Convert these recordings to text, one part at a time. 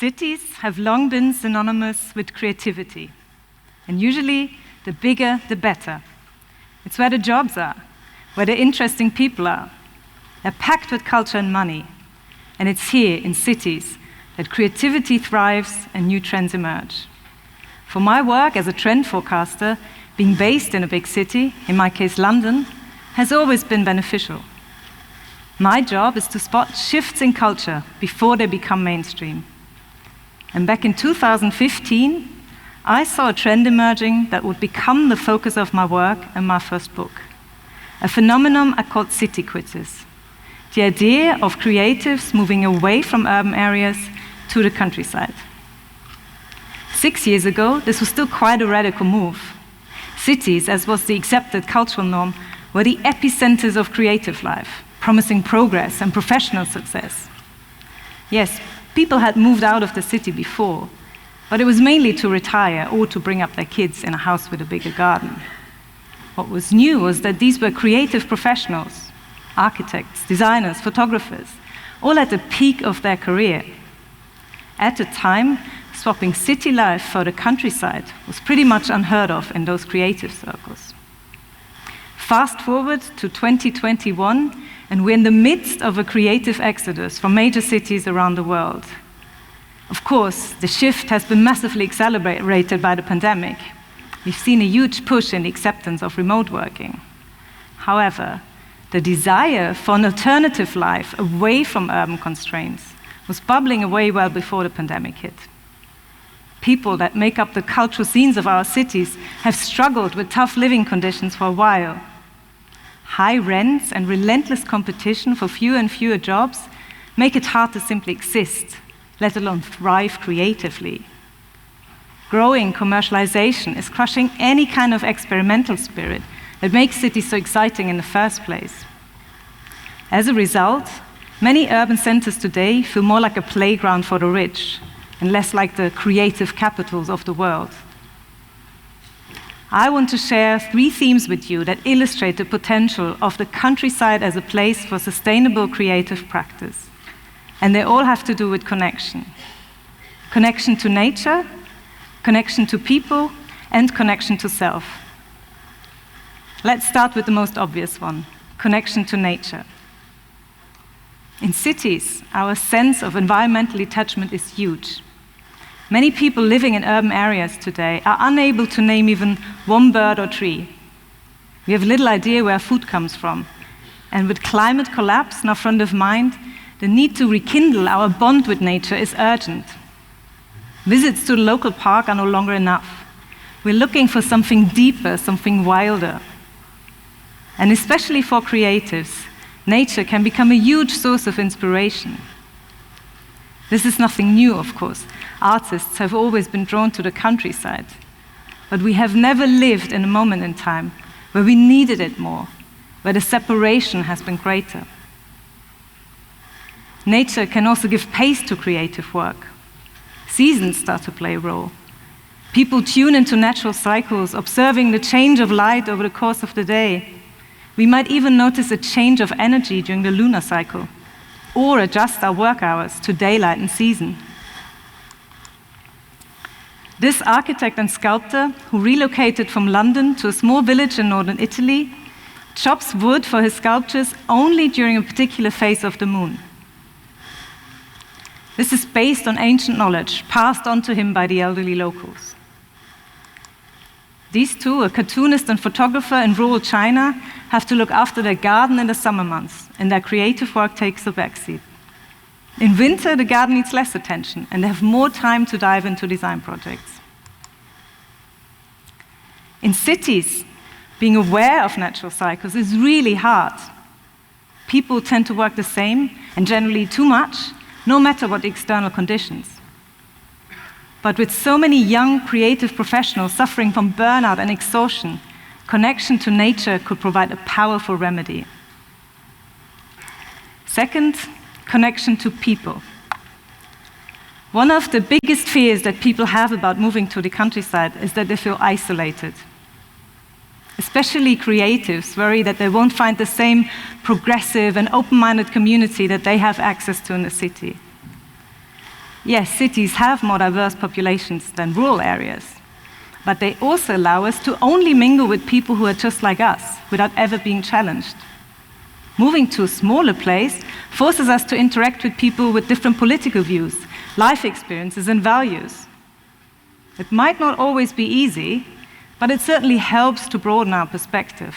Cities have long been synonymous with creativity, and usually the bigger, the better. It's where the jobs are, where the interesting people are. They're packed with culture and money, and it's here in cities that creativity thrives and new trends emerge. For my work as a trend forecaster, being based in a big city, in my case London, has always been beneficial. My job is to spot shifts in culture before they become mainstream. And back in 2015, I saw a trend emerging that would become the focus of my work and my first book. A phenomenon I called city quitters. The idea of creatives moving away from urban areas to the countryside. 6 years ago, this was still quite a radical move. Cities, as was the accepted cultural norm, were the epicenters of creative life, promising progress and professional success. Yes, people had moved out of the city before, but it was mainly to retire or to bring up their kids in a house with a bigger garden. What was new was that these were creative professionals, architects, designers, photographers, all at the peak of their career. At the time, swapping city life for the countryside was pretty much unheard of in those creative circles. Fast forward to 2021, and we're in the midst of a creative exodus from major cities around the world. Of course, the shift has been massively accelerated by the pandemic. We've seen a huge push in the acceptance of remote working. However, the desire for an alternative life away from urban constraints was bubbling away well before the pandemic hit. People that make up the cultural scenes of our cities have struggled with tough living conditions for a while. High rents and relentless competition for fewer and fewer jobs make it hard to simply exist, let alone thrive creatively. Growing commercialization is crushing any kind of experimental spirit that makes cities so exciting in the first place. As a result, many urban centers today feel more like a playground for the rich and less like the creative capitals of the world. I want to share 3 themes with you that illustrate the potential of the countryside as a place for sustainable creative practice. And they all have to do with connection. Connection to nature, connection to people, and connection to self. Let's start with the most obvious one, connection to nature. In cities, our sense of environmental detachment is huge. Many people living in urban areas today are unable to name even one bird or tree. We have little idea where food comes from. And with climate collapse now front of mind, the need to rekindle our bond with nature is urgent. Visits to the local park are no longer enough. We're looking for something deeper, something wilder. And especially for creatives, nature can become a huge source of inspiration. This is nothing new, of course. Artists have always been drawn to the countryside. But we have never lived in a moment in time where we needed it more, where the separation has been greater. Nature can also give pace to creative work. Seasons start to play a role. People tune into natural cycles, observing the change of light over the course of the day. We might even notice a change of energy during the lunar cycle, or adjust our work hours to daylight and season. This architect and sculptor, who relocated from London to a small village in northern Italy, chops wood for his sculptures only during a particular phase of the moon. This is based on ancient knowledge passed on to him by the elderly locals. These two, a cartoonist and photographer in rural China, have to look after their garden in the summer months, and their creative work takes a backseat. In winter, the garden needs less attention, and they have more time to dive into design projects. In cities, being aware of natural cycles is really hard. People tend to work the same, and generally too much, no matter what the external conditions. But with so many young creative professionals suffering from burnout and exhaustion, connection to nature could provide a powerful remedy. Second, connection to people. One of the biggest fears that people have about moving to the countryside is that they feel isolated. Especially creatives worry that they won't find the same progressive and open-minded community that they have access to in the city. Yes, cities have more diverse populations than rural areas, but they also allow us to only mingle with people who are just like us, without ever being challenged. Moving to a smaller place forces us to interact with people with different political views, life experiences, and values. It might not always be easy, but it certainly helps to broaden our perspective.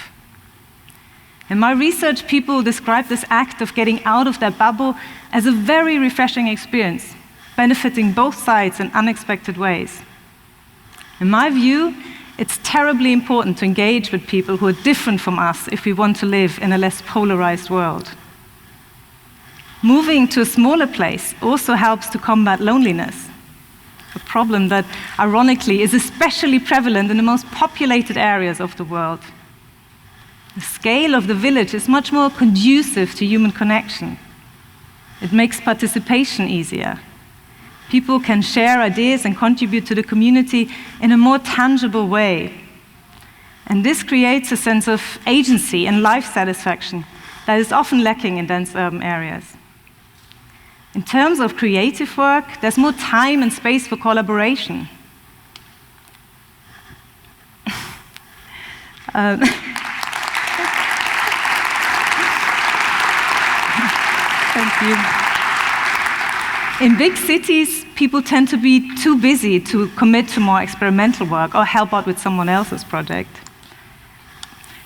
In my research, people describe this act of getting out of their bubble as a very refreshing experience, benefiting both sides in unexpected ways. In my view, it's terribly important to engage with people who are different from us if we want to live in a less polarized world. Moving to a smaller place also helps to combat loneliness, a problem that, ironically, is especially prevalent in the most populated areas of the world. The scale of the village is much more conducive to human connection. It makes participation easier. People can share ideas and contribute to the community in a more tangible way. And this creates a sense of agency and life satisfaction that is often lacking in dense urban areas. In terms of creative work, there's more time and space for collaboration. Thank you. In big cities, people tend to be too busy to commit to more experimental work or help out with someone else's project.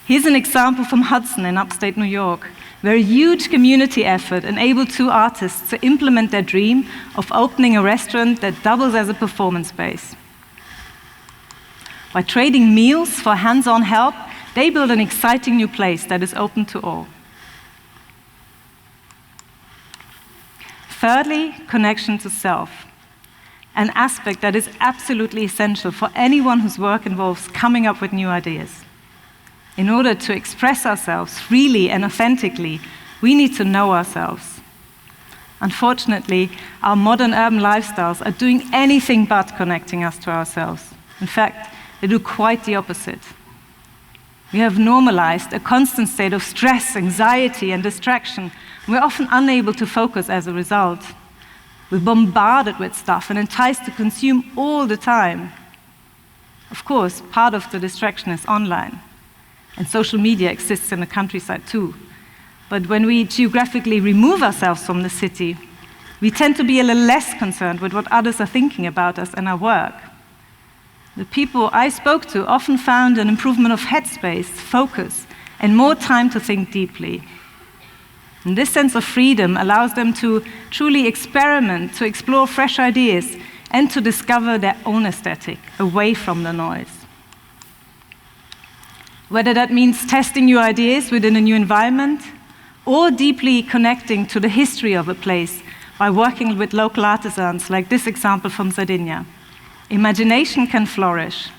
Here's an example from Hudson in upstate New York, where a huge community effort enabled two artists to implement their dream of opening a restaurant that doubles as a performance space. By trading meals for hands-on help, they built an exciting new place that is open to all. Thirdly, connection to self, an aspect that is absolutely essential for anyone whose work involves coming up with new ideas. In order to express ourselves freely and authentically, we need to know ourselves. Unfortunately, our modern urban lifestyles are doing anything but connecting us to ourselves. In fact, they do quite the opposite. We have normalized a constant state of stress, anxiety, and distraction. We're often unable to focus as a result. We're bombarded with stuff and enticed to consume all the time. Of course, part of the distraction is online, and social media exists in the countryside too. But when we geographically remove ourselves from the city, we tend to be a little less concerned with what others are thinking about us and our work. The people I spoke to often found an improvement of headspace, focus, and more time to think deeply. And this sense of freedom allows them to truly experiment, to explore fresh ideas, and to discover their own aesthetic, away from the noise. Whether that means testing new ideas within a new environment, or deeply connecting to the history of a place by working with local artisans, like this example from Sardinia. Imagination can flourish.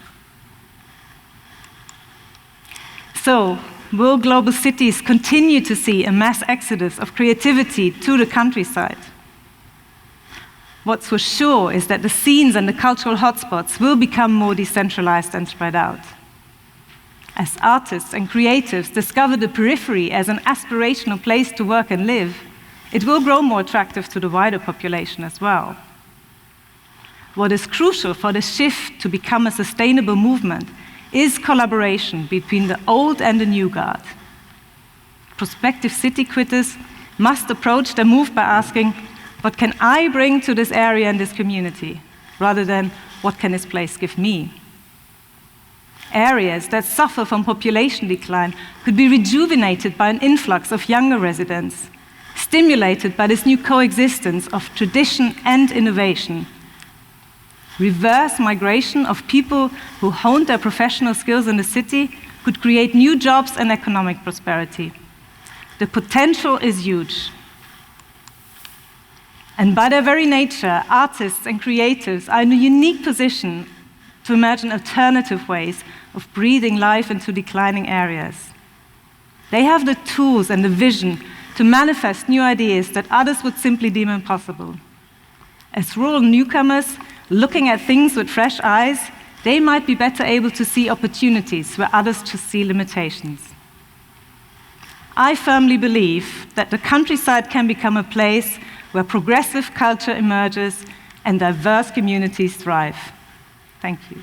So, will global cities continue to see a mass exodus of creativity to the countryside? What's for sure is that the scenes and the cultural hotspots will become more decentralized and spread out. As artists and creatives discover the periphery as an aspirational place to work and live, it will grow more attractive to the wider population as well. What is crucial for the shift to become a sustainable movement is collaboration between the old and the new guard. Prospective city quitters must approach their move by asking, what can I bring to this area and this community, rather than what can this place give me? Areas that suffer from population decline could be rejuvenated by an influx of younger residents, stimulated by this new coexistence of tradition and innovation. Reverse migration of people who honed their professional skills in the city could create new jobs and economic prosperity. The potential is huge. And by their very nature, artists and creatives are in a unique position to imagine alternative ways of breathing life into declining areas. They have the tools and the vision to manifest new ideas that others would simply deem impossible. As rural newcomers, looking at things with fresh eyes, they might be better able to see opportunities where others just see limitations. I firmly believe that the countryside can become a place where progressive culture emerges and diverse communities thrive. Thank you.